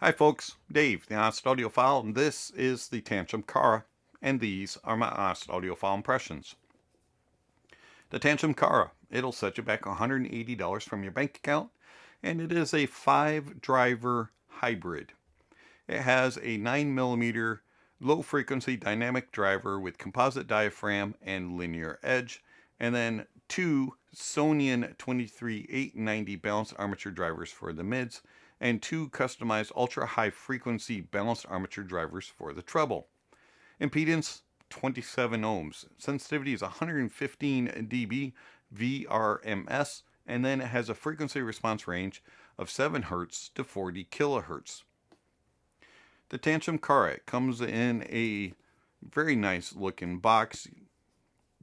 Hi folks, Dave, the Honest Audiophile, and this is the Tanchjim Kara, and these are my Honest Audiophile impressions. The Tanchjim Kara, it'll set you back $180 from your bank account, and it is a 5-driver hybrid. It has a 9mm low-frequency dynamic driver with composite diaphragm and linear edge, and then two Sonian 23890 balanced armature drivers for the mids, and two customized ultra-high frequency balanced armature drivers for the treble. Impedance 27 ohms. Sensitivity is 115 dB VRMS, and then it has a frequency response range of 7 Hz to 40 kHz. The Tanchjim Kara comes in a very nice looking box.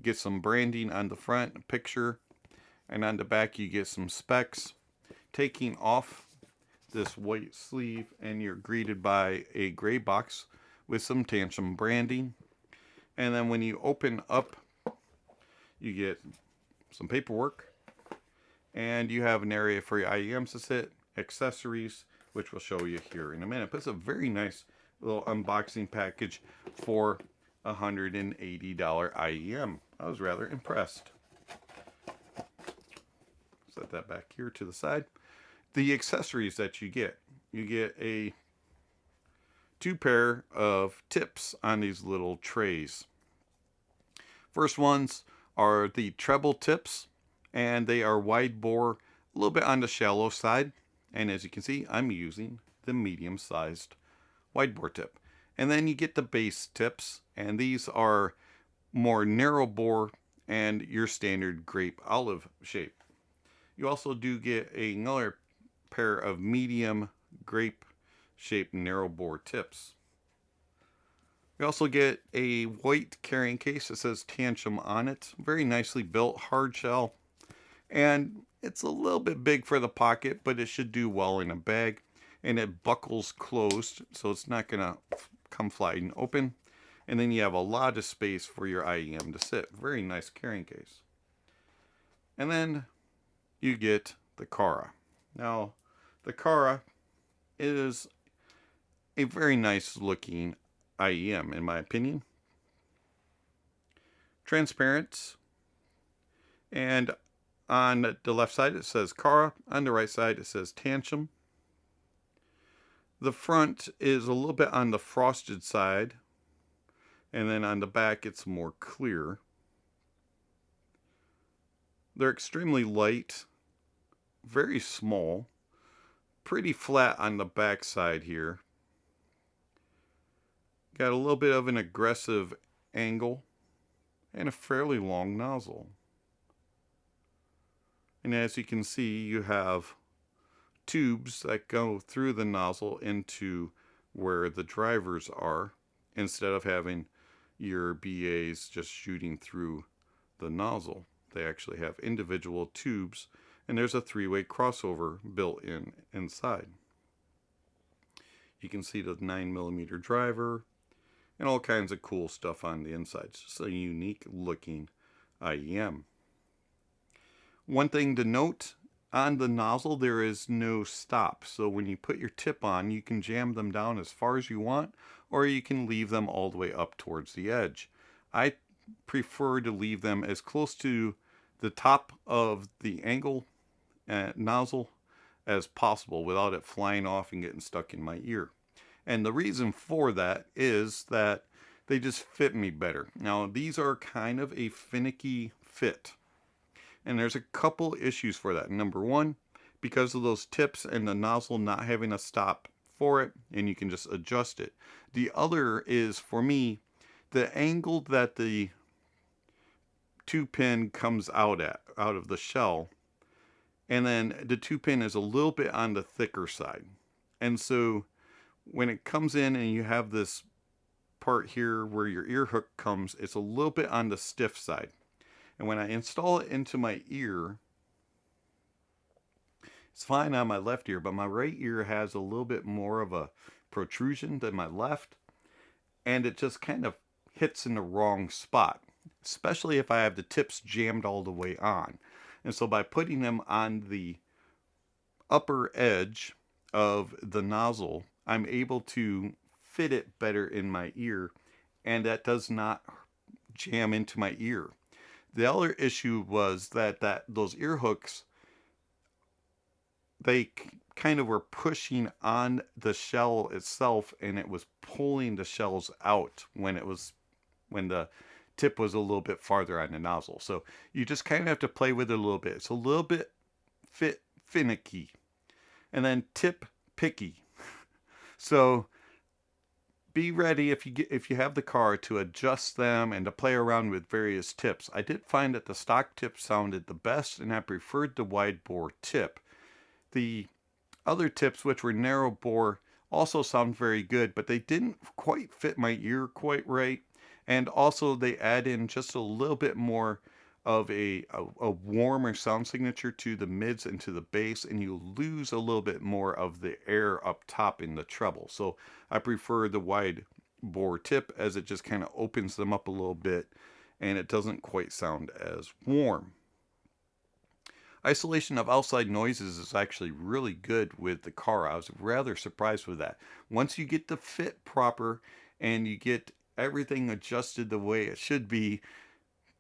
Get some branding on the front, picture, and on the back you get some specs. Taking off this white sleeve, and you're greeted by a gray box with some Tanchjim branding. And then when you open up, you get some paperwork, and you have an area for your IEMs to sit, accessories, which we'll show you here in a minute. But it's a very nice little unboxing package for $180 IEM. I was rather impressed. Set that back here to the side. The accessories that you get a 2 pair of tips on these little trays. First ones are the treble tips, and they are wide bore, a little bit on the shallow side, and as you can see I'm using the medium sized wide bore tip. And then you get the bass tips, and these are more narrow bore and your standard grape olive shape. You also do get another pair of medium grape shaped narrow bore tips. You also get a white carrying case that says Tanchjim on it. Very nicely built, hard shell, and it's a little bit big for the pocket, but it should do well in a bag. And it buckles closed, so it's not gonna come flying open. And then you have a lot of space for your IEM to sit. Very nice carrying case. And then you get the Kara. Now, the Kara is a very nice looking IEM in my opinion. Transparent, and on the left side it says Kara, on the right side it says Tanchjim. The front is a little bit on the frosted side, and then on the back it's more clear. They're extremely light, very small, pretty flat on the back side here. Got a little bit of an aggressive angle and a fairly long nozzle. And as you can see, you have tubes that go through the nozzle into where the drivers are, instead of having your BAs just shooting through the nozzle. They actually have individual tubes, and there's a 3-way crossover built in inside. You can see the 9mm driver and all kinds of cool stuff on the inside. It's just a unique looking IEM. One thing to note, on the nozzle there is no stop, so when you put your tip on you can jam them down as far as you want, or you can leave them all the way up towards the edge. I prefer to leave them as close to the top of the angle nozzle as possible without it flying off and getting stuck in my ear. And the reason for that is that they just fit me better. Now these are kind of a finicky fit, and there's a couple issues for that. Number one, because of those tips and the nozzle not having a stop for it, and you can just adjust it. The other is, for me, the angle that the 2-pin comes out of the shell, and then the 2-pin is a little bit on the thicker side. And so when it comes in and you have this part here where your ear hook comes, it's a little bit on the stiff side. And when I install it into my ear, it's fine on my left ear, but my right ear has a little bit more of a protrusion than my left, and it just kind of hits in the wrong spot, especially if I have the tips jammed all the way on. And so by putting them on the upper edge of the nozzle, I'm able to fit it better in my ear, and that does not jam into my ear. The other issue was that those ear hooks, they kind of were pushing on the shell itself, and it was pulling the shells out when the tip was a little bit farther on the nozzle. So you just kind of have to play with it a little bit. It's a little bit finicky, and then tip picky. So be ready if you have the car to adjust them and to play around with various tips. I did find that the stock tip sounded the best, and I preferred the wide bore tip. The other tips, which were narrow bore, also sound very good, but they didn't quite fit my ear quite right. And also they add in just a little bit more of a warmer sound signature to the mids and to the bass, and you lose a little bit more of the air up top in the treble. So I prefer the wide bore tip, as it just kind of opens them up a little bit and it doesn't quite sound as warm. Isolation of outside noises is actually really good with the Kara. I was rather surprised with that. Once you get the fit proper and you get everything adjusted the way it should be,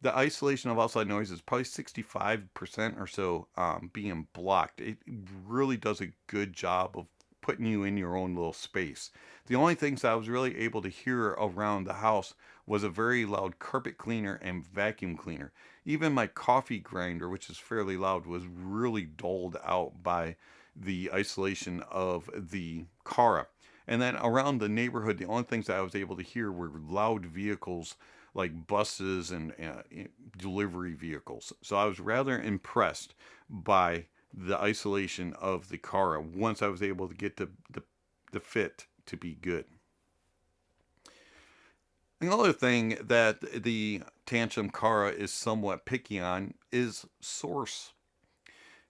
the isolation of outside noise is probably 65% or so being blocked. It really does a good job of putting you in your own little space. The only things I was really able to hear around the house was a very loud carpet cleaner and vacuum cleaner. Even my coffee grinder, which is fairly loud, was really dulled out by the isolation of the Kara. And then around the neighborhood, the only things that I was able to hear were loud vehicles like buses and delivery vehicles. So I was rather impressed by the isolation of the Kara once I was able to get the fit to be good. Another thing that the Tanchjim Kara is somewhat picky on is source.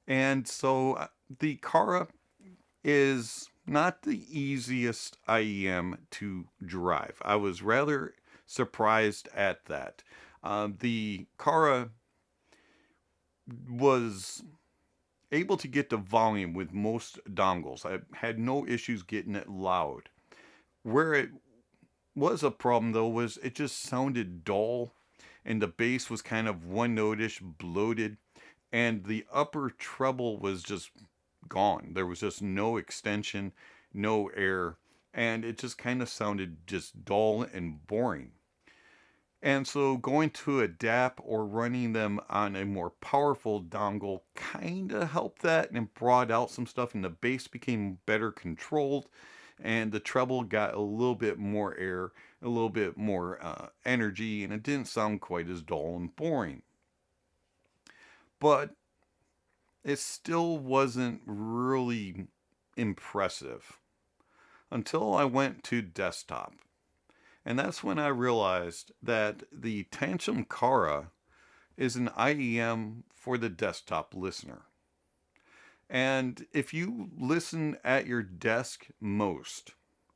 And so the Kara is not the easiest IEM to drive. I was rather surprised at that. The Kara was able to get the volume with most dongles. I had no issues getting it loud. Where it was a problem though was it just sounded dull, and the bass was kind of one notish, bloated, and the upper treble was just gone. There was just no extension, no air, and it just kind of sounded just dull and boring. And so going to a DAP or running them on a more powerful dongle kind of helped that and brought out some stuff, and the bass became better controlled, and the treble got a little bit more air, a little bit more energy, and it didn't sound quite as dull and boring. But it still wasn't really impressive until I went to desktop. And that's when I realized that the Tanchjim Kara is an IEM for the desktop listener. And if you listen at your desk most,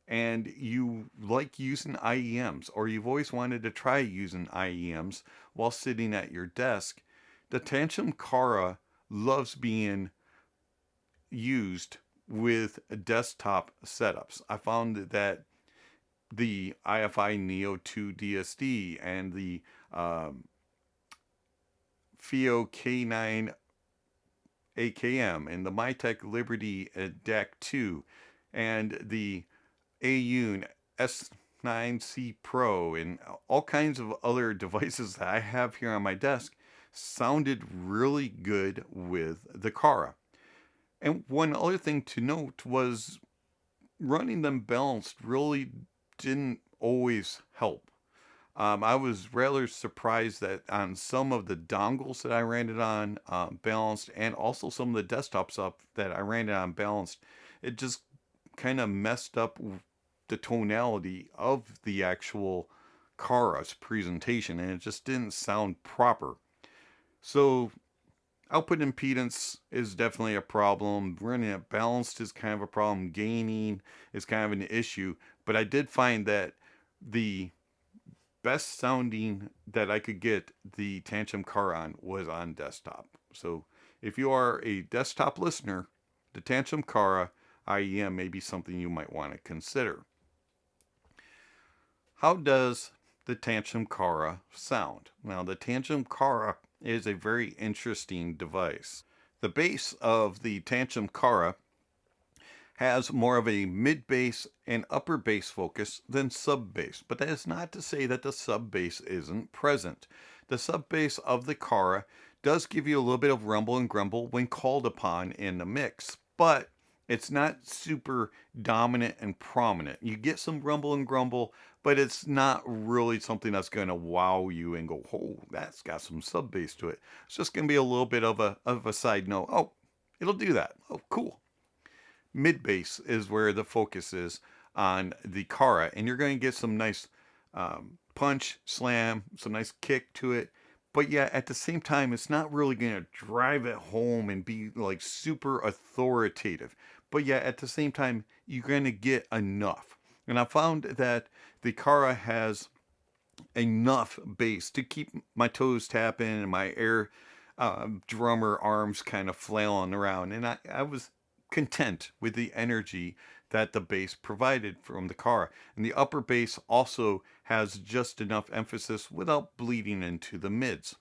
and you like using IEMs, or you've always wanted to try using IEMs while sitting at your desk, the Tanchjim Kara loves being used with desktop setups. I found that the IFI Neo 2 DSD and the FIO K9 AKM and the Mytek Liberty DAC 2 and the AUN S9C Pro and all kinds of other devices that I have here on my desk sounded really good with the Kara. And one other thing to note was running them balanced really didn't always help. I was rather surprised that on some of the dongles that I ran it on balanced, and also some of the desktop stuff that I ran it on balanced, it just kind of messed up the tonality of the actual Kara's presentation, and it just didn't sound proper. So output impedance is definitely a problem. Running it balanced is kind of a problem. Gaining is kind of an issue. But I did find that the best sounding that I could get the Tanchjim Kara on was on desktop. So if you are a desktop listener, the Tanchjim Kara IEM may be something you might want to consider. How does the Tanchjim Kara sound? Now, the Tanchjim Kara is a very interesting device. The bass of the Tanchjim Kara has more of a mid bass and upper bass focus than sub bass, but that is not to say that the sub bass isn't present. The sub bass of the Kara does give you a little bit of rumble and grumble when called upon in the mix, but it's not super dominant and prominent. You get some rumble and grumble, but it's not really something that's going to wow you and go, oh, that's got some sub bass to it. It's just going to be a little bit of a side note. Oh, it'll do that. Oh, cool. Mid bass is where the focus is on the Kara, and you're going to get some nice punch, slam, some nice kick to it. But yeah, at the same time, it's not really going to drive it home and be like super authoritative. But yeah, at the same time, you're going to get enough. And I found that the Kara has enough bass to keep my toes tapping and my air drummer arms kind of flailing around. And I was content with the energy that the bass provided from the Kara. And the upper bass also has just enough emphasis without bleeding into the mids.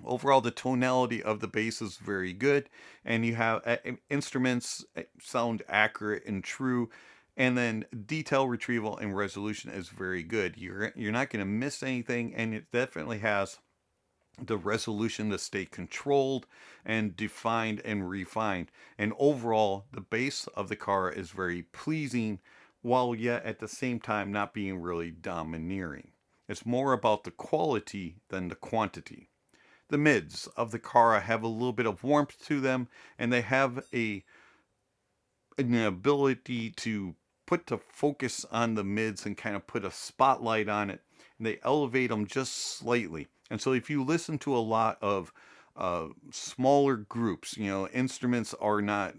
Overall, the tonality of the bass is very good, and you have instruments sound accurate and true, and then detail retrieval and resolution is very good. You're not going to miss anything, and it definitely has the resolution to stay controlled and defined and refined. And overall, the bass of the Kara is very pleasing, while yet at the same time not being really domineering. It's more about the quality than the quantity. The mids of the Kara have a little bit of warmth to them, and they have an ability to put the focus on the mids and kind of put a spotlight on it, and they elevate them just slightly. And so if you listen to a lot of smaller groups, instruments are not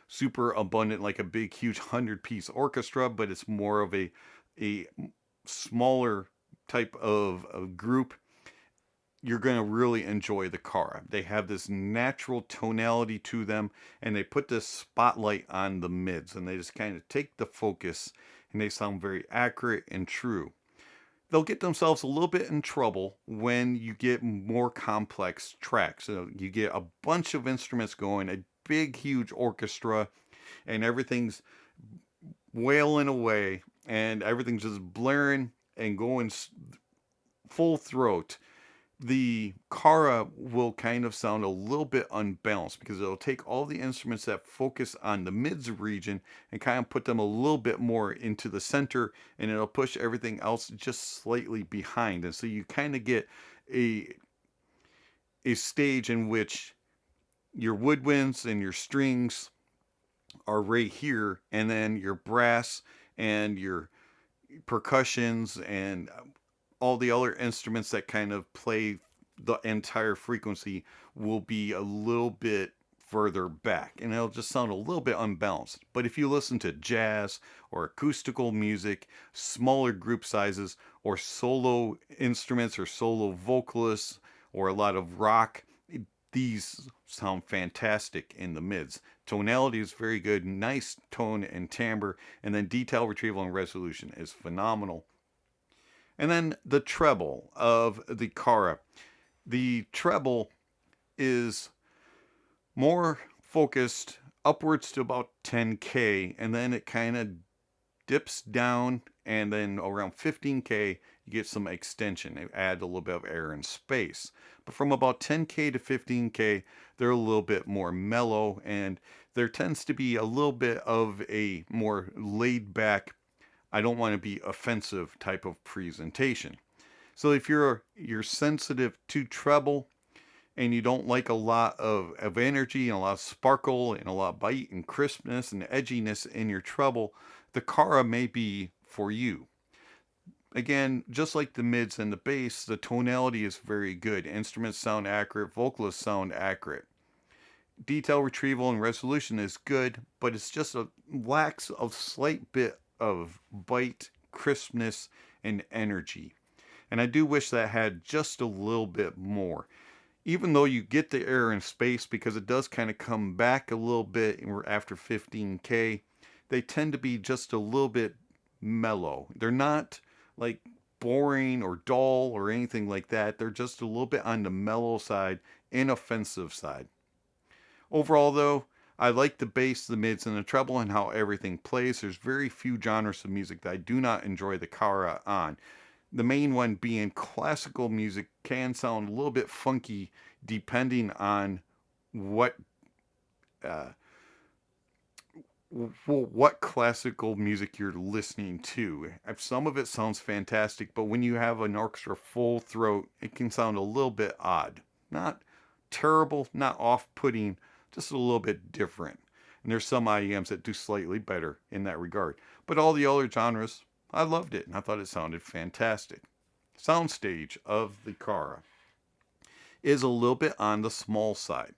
super abundant like a big, huge 100-piece orchestra, but it's more of a smaller type of group. You're going to really enjoy the Kara. They have this natural tonality to them, and they put this spotlight on the mids, and they just kind of take the focus, and they sound very accurate and true. They'll get themselves a little bit in trouble when you get more complex tracks. So you get a bunch of instruments going, a big, huge orchestra, and everything's wailing away, and everything's just blaring and going full throat. The Kara will kind of sound a little bit unbalanced because it'll take all the instruments that focus on the mids region and kind of put them a little bit more into the center, and it'll push everything else just slightly behind. And so you kind of get a stage in which your woodwinds and your strings are right here, and then your brass and your percussions and all the other instruments that kind of play the entire frequency will be a little bit further back, and it'll just sound a little bit unbalanced. But if you listen to jazz or acoustical music, smaller group sizes, or solo instruments or solo vocalists, or a lot of rock, these sound fantastic in the mids. Tonality is very good, nice tone and timbre, and then detail retrieval and resolution is phenomenal. And then the treble of the Kara. The treble is more focused upwards to about 10K, and then it kind of dips down, and then around 15K you get some extension. They add a little bit of air and space. But from about 10K to 15K, they're a little bit more mellow, and there tends to be a little bit of a more laid back, I don't want to be offensive type of presentation. So if you're sensitive to treble and you don't like a lot of energy and a lot of sparkle and a lot of bite and crispness and edginess in your treble, the Kara may be for you. Again, just like the mids and the bass, the tonality is very good. Instruments sound accurate, vocalists sound accurate. Detail retrieval and resolution is good, but it's just a lacks of slight bit of bite, crispness, and energy. And I do wish that had just a little bit more. even though you get the air and space, because it does kind of come back a little bit after 15K, they tend to be just a little bit mellow. They're not like boring or dull or anything like that. They're just a little bit on the mellow side, inoffensive side. Overall, though, I like the bass, the mids, and the treble and how everything plays. There's very few genres of music that I do not enjoy the Kara on. The main one being classical music can sound a little bit funky depending on what uh, what classical music you're listening to. Some of it sounds fantastic, but when you have an orchestra full throat, it can sound a little bit odd. Not terrible, not off-putting, just a little bit different. And there's some IEMs that do slightly better in that regard. But all the other genres, I loved it, and I thought it sounded fantastic. Soundstage of the Kara is a little bit on the small side.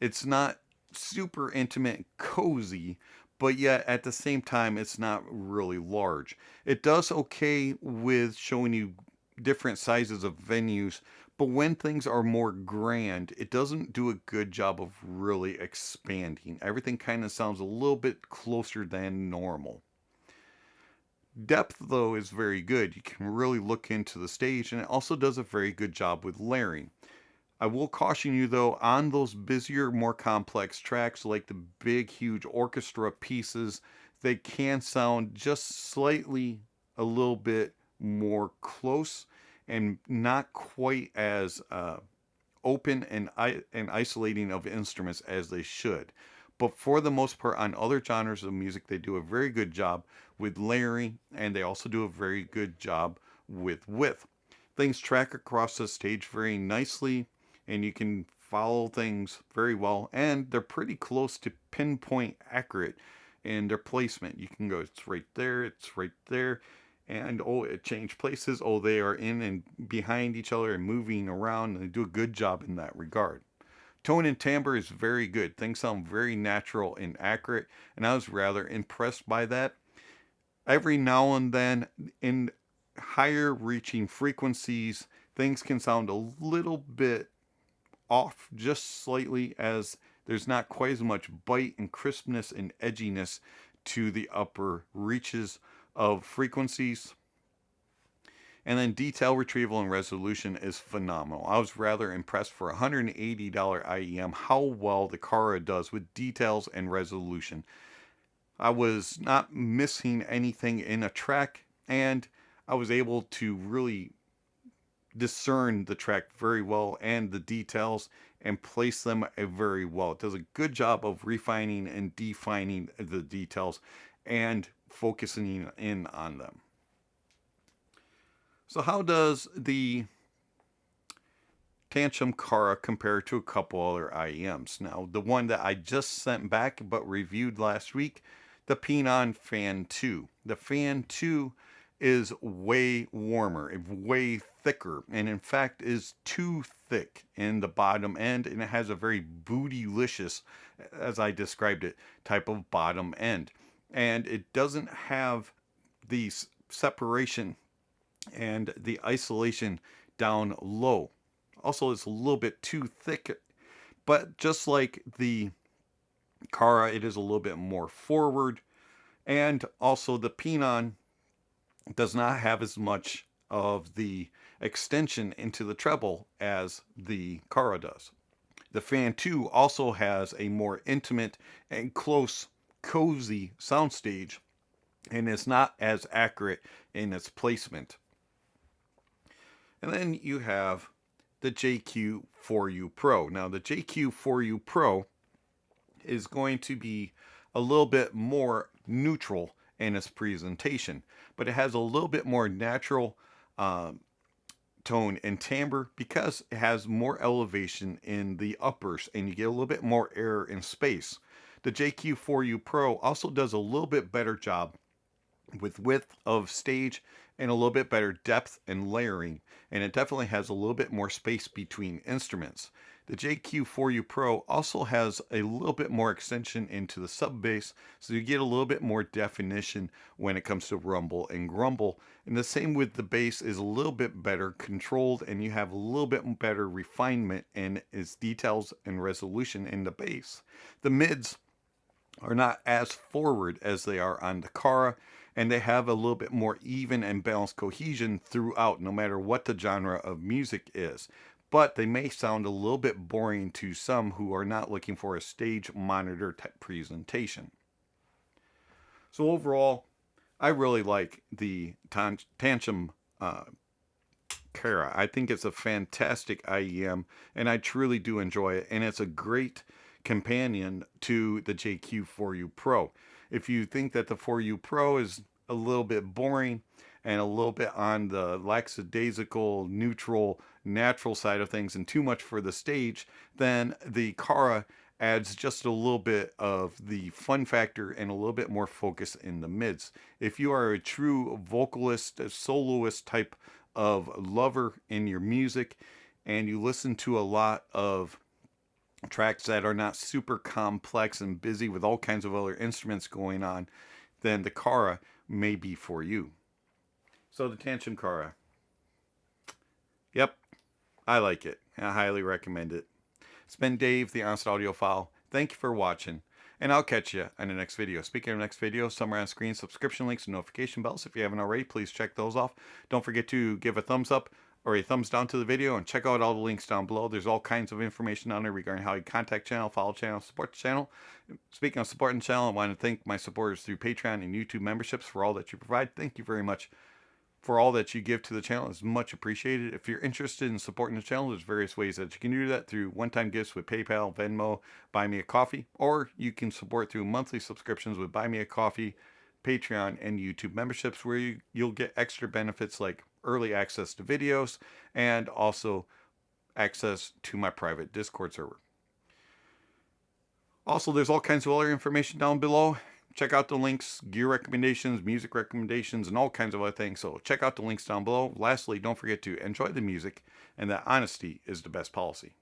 It's not super intimate, cozy, but yet at the same time, it's not really large. It does okay with showing you different sizes of venues, but when things are more grand, it doesn't do a good job of really expanding. Everything kind of sounds a little bit closer than normal. Depth, though, is very good. You can really look into the stage, and it also does a very good job with layering. I will caution you, though, on those busier, more complex tracks, like the big, huge orchestra pieces, they can sound just slightly a little bit more close and not quite as open and isolating of instruments as they should. But for the most part, on other genres of music, they do a very good job with layering, and they also do a very good job with width. Things track across the stage very nicely, and you can follow things very well, and they're pretty close to pinpoint accurate in their placement. You can go, it's right there, and oh, it changed places. Oh, they are in and behind each other and moving around, and they do a good job in that regard. Tone and timbre is very good. Things sound very natural and accurate, and I was rather impressed by that. Every now and then, in higher reaching frequencies, things can sound a little bit off just slightly, as there's not quite as much bite and crispness and edginess to the upper reaches of frequencies. And then detail retrieval and resolution is phenomenal. I was rather impressed for $180 IEM how well the Kara does with details and resolution. I was not missing anything in a track, and I was able to really discern the track very well and the details and place them very well. It does a good job of refining and defining the details and focusing in on them. So how does the Tanchjim Kara compare to a couple other IEMs? Now, the one that I just sent back but reviewed last week, the Penon Fan 2. The Fan 2 is way warmer, way thicker, and in fact is too thick in the bottom end, and it has a very bootylicious, as I described it, type of bottom end. And it doesn't have the separation and the isolation down low. Also, it's a little bit too thick, but just like the Kara, it is a little bit more forward, and also the Penon does not have as much of the extension into the treble as the Kara does. The Fan 2 also has a more intimate and close, cozy soundstage, and it's not as accurate in its placement. And then you have the JQ4U Pro. Now, the JQ4U Pro is going to be a little bit more neutral in its presentation, but it has a little bit more natural tone and timbre because it has more elevation in the uppers and you get a little bit more air and space. The JQ4U Pro also does a little bit better job with width of stage and a little bit better depth and layering, and it definitely has a little bit more space between instruments. The JQ4U Pro also has a little bit more extension into the sub bass, so you get a little bit more definition when it comes to rumble and grumble. And the same with the bass is a little bit better controlled, and you have a little bit better refinement in its details and resolution in the bass. The mids are not as forward as they are on the Kara, and they have a little bit more even and balanced cohesion throughout, no matter what the genre of music is. But they may sound a little bit boring to some who are not looking for a stage monitor type presentation. So overall, I really like the Tanchjim Kara. I think it's a fantastic IEM, and I truly do enjoy it, and it's a great companion to the JQ4U Pro. If you think that the 4U Pro is a little bit boring and a little bit on the lackadaisical, neutral, natural side of things and too much for the stage, then the Kara adds just a little bit of the fun factor and a little bit more focus in the mids. If you are a true vocalist, a soloist type of lover in your music, and you listen to a lot of tracks that are not super complex and busy with all kinds of other instruments going on, then the Kara may be for you. So the Tanchjim Kara. Yep, I like it. I highly recommend it. It's been Dave, the Honest Audiophile. Thank you for watching, and I'll catch you in the next video. Speaking of next video, somewhere on screen, subscription links and notification bells. If you haven't already, please check those off. Don't forget to give a thumbs up or a thumbs down to the video, and check out all the links down below. There's all kinds of information on there regarding how you contact channel, follow channel, support the channel. Speaking of supporting the channel, I want to thank my supporters through Patreon and YouTube memberships for all that you provide. Thank you very much for all that you give to the channel. It's much appreciated. If you're interested in supporting the channel, there's various ways that you can do that through one-time gifts with PayPal, Venmo, Buy Me a Coffee, or you can support through monthly subscriptions with Buy Me a Coffee, Patreon, and YouTube memberships, where you'll get extra benefits like early access to videos and also access to my private Discord server. Also, there's all kinds of other information down below. Check out the links, gear recommendations, music recommendations, and all kinds of other things. So check out the links down below. Lastly, don't forget to enjoy the music, and that honesty is the best policy.